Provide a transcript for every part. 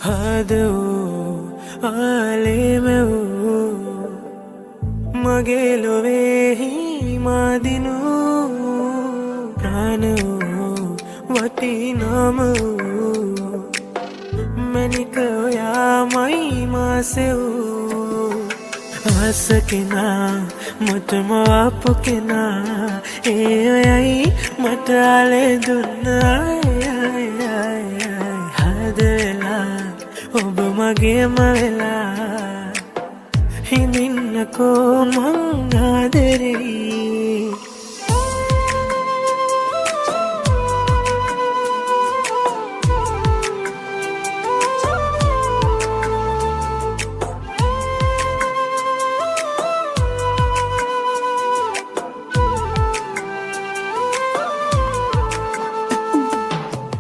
හදෝ ආලෙමවූ මගේ ලොවේහි මාදිනු ප්‍රාණ වූ වටිනාම වූ මැනික ඔයාමයි මාසෙවූ ආස කෙනා මුතුම ආපු කෙනා ඒ ඔයයි මට ආලේ දුන්නා ඔබ මගේම වෙලා හිඳින්නකෝ මං ආදරෙයි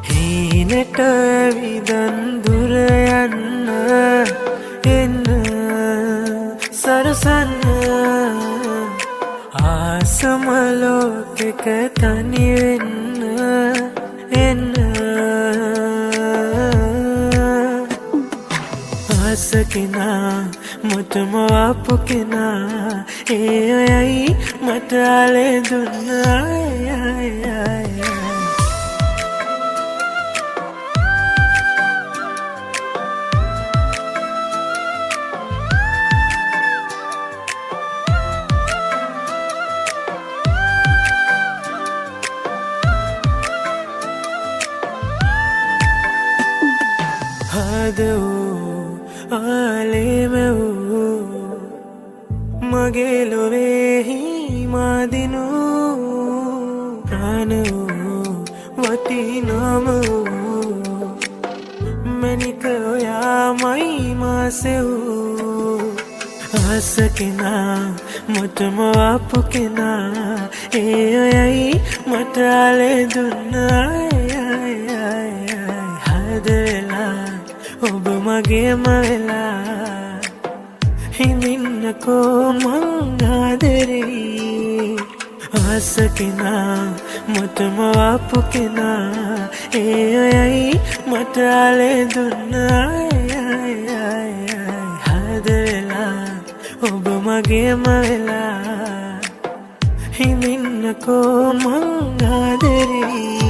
හීනට විදන් දුර යන්න එන්න සරසන්න ආසම ලෝකෙක තනි වෙන්න එන්න ආස කෙනා මුතුම ආපු කෙනා ඒ ඔයයි මට ආලේ දුන්නා හදෝ ආලෙමවූ මගේ ලොවේහි මාදිනු ප්‍රාණ වූ වටිනාම වූ මැනික ඔයාමයි මාසෙවූ ආස කෙනා මුතුම ආපු කෙනා ඒ ඔයයි මට ආලේ දුන්නා ඔබ මගේම වෙලා හිඳින්නකෝ මං ආදරෙයි ආස කෙනා මුතුම ආපු කෙනා ඒ ඔයයි මට ආලේ දුන්නා හදලා ඔබ මගේම වෙලා හිඳින්නකෝ මං ආදරෙයි